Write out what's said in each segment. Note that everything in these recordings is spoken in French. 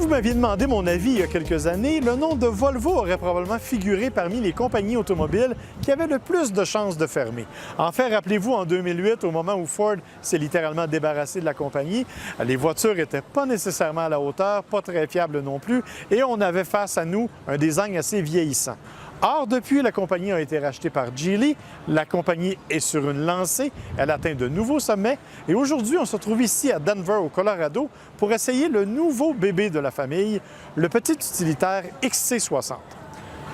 vous m'aviez demandé mon avis il y a quelques années, le nom de Volvo aurait probablement figuré parmi les compagnies automobiles qui avaient le plus de chances de fermer. En fait, rappelez-vous, en 2008, au moment où Ford s'est littéralement débarrassé de la compagnie, les voitures n'étaient pas nécessairement à la hauteur, pas très fiables non plus, et on avait face à nous un design assez vieillissant. Or, depuis, la compagnie a été rachetée par Geely. La compagnie est sur une lancée. Elle atteint de nouveaux sommets. Et aujourd'hui, on se trouve ici à Denver, au Colorado, pour essayer le nouveau bébé de la famille, le petit utilitaire XC60.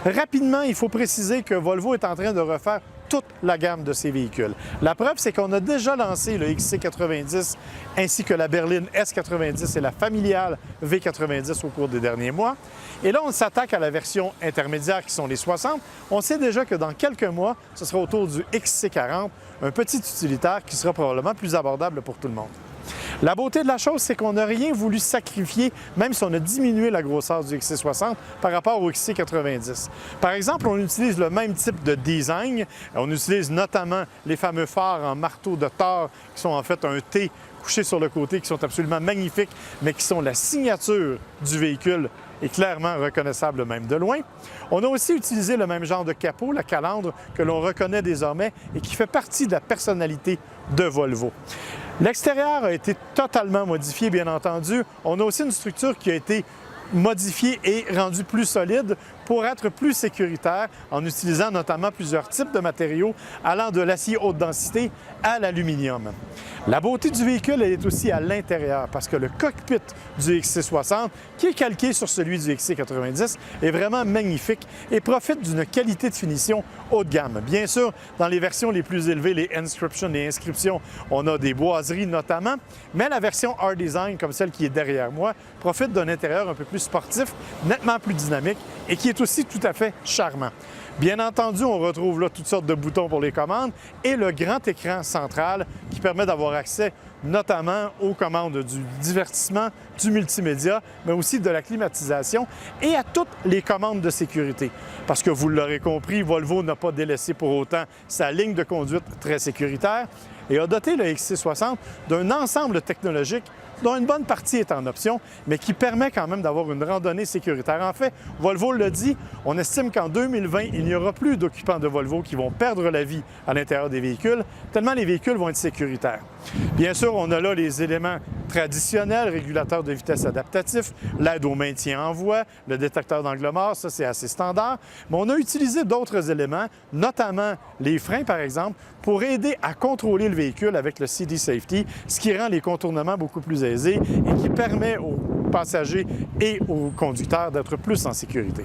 Rapidement, il faut préciser que Volvo est en train de refaire toute la gamme de ses véhicules. La preuve, c'est qu'on a déjà lancé le XC90 ainsi que la berline S90 et la familiale V90 au cours des derniers mois. Et là, on s'attaque à la version intermédiaire qui sont les 60. On sait déjà que dans quelques mois, ce sera autour du XC40, un petit utilitaire qui sera probablement plus abordable pour tout le monde. La beauté de la chose, c'est qu'on n'a rien voulu sacrifier, même si on a diminué la grosseur du XC60 par rapport au XC90. Par exemple, on utilise le même type de design. On utilise notamment les fameux phares en marteau de Thor, qui sont en fait un T couché sur le côté, qui sont absolument magnifiques, mais qui sont la signature du véhicule et clairement reconnaissable même de loin. On a aussi utilisé le même genre de capot, la calandre, que l'on reconnaît désormais et qui fait partie de la personnalité de Volvo. L'extérieur a été totalement modifié, bien entendu. On a aussi une structure qui a été modifiée et rendue plus solide pour être plus sécuritaire en utilisant notamment plusieurs types de matériaux allant de l'acier haute densité à l'aluminium. La beauté du véhicule, elle est aussi à l'intérieur parce que le cockpit du XC60, qui est calqué sur celui du XC90, est vraiment magnifique et profite d'une qualité de finition haut de gamme. Bien sûr, dans les versions les plus élevées, les Inscription et Inscription, on a des boiseries notamment, mais la version R-Design, comme celle qui est derrière moi, profite d'un intérieur un peu plus sportif, nettement plus dynamique et qui est aussi tout à fait charmant. Bien entendu, on retrouve là toutes sortes de boutons pour les commandes et le grand écran central qui permet d'avoir accès notamment aux commandes du divertissement, du multimédia, mais aussi de la climatisation et à toutes les commandes de sécurité. Parce que vous l'aurez compris, Volvo n'a pas délaissé pour autant sa ligne de conduite très sécuritaire et a doté le XC60 d'un ensemble technologique dont une bonne partie est en option, mais qui permet quand même d'avoir une randonnée sécuritaire. En fait, Volvo le dit, on estime qu'en 2020, il n'y aura plus d'occupants de Volvo qui vont perdre la vie à l'intérieur des véhicules, tellement les véhicules vont être sécuritaires. Bien sûr, on a là les éléments traditionnels, régulateur de vitesse adaptatif, l'aide au maintien en voie, le détecteur d'angle mort, ça c'est assez standard, mais on a utilisé d'autres éléments, notamment les freins par exemple, pour aider à contrôler le véhicule avec le CD Safety, ce qui rend les contournements beaucoup plus aisés et qui permet aux passagers et aux conducteurs d'être plus en sécurité.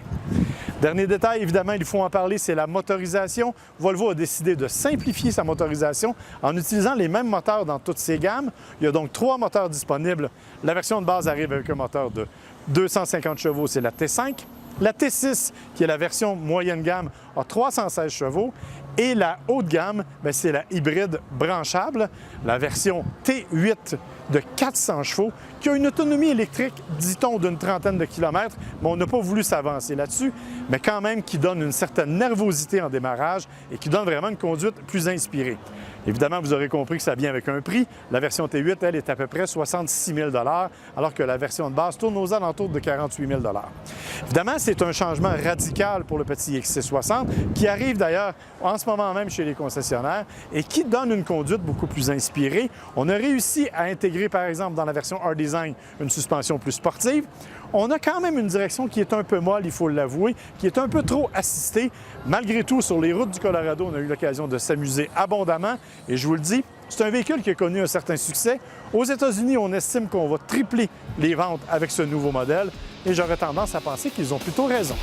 Dernier détail, évidemment, il faut en parler, c'est la motorisation. Volvo a décidé de simplifier sa motorisation en utilisant les mêmes moteurs dans toutes ses gammes. Il y a donc 3 moteurs disponibles. La version de base arrive avec un moteur de 250 chevaux, c'est la T5. La T6, qui est la version moyenne gamme, a 316 chevaux. Et la haute gamme, c'est la hybride branchable, la version T8 de 400 chevaux, qui a une autonomie électrique, dit-on, d'une trentaine de kilomètres, mais on n'a pas voulu s'avancer là-dessus, mais quand même qui donne une certaine nervosité en démarrage et qui donne vraiment une conduite plus inspirée. Évidemment, vous aurez compris que ça vient avec un prix. La version T8, elle, est à peu près 66 000 alors que la version de base tourne aux alentours de 48 000 Évidemment, c'est un changement radical pour le petit XC60 qui arrive d'ailleurs en ce moment même chez les concessionnaires et qui donne une conduite beaucoup plus inspirée. On a réussi à intégrer, par exemple, dans la version R-Design, une suspension plus sportive. On a quand même une direction qui est un peu molle, il faut l'avouer, qui est un peu trop assistée. Malgré tout, sur les routes du Colorado, on a eu l'occasion de s'amuser abondamment. Et je vous le dis, c'est un véhicule qui a connu un certain succès. Aux États-Unis, on estime qu'on va tripler les ventes avec ce nouveau modèle. Et j'aurais tendance à penser qu'ils ont plutôt raison.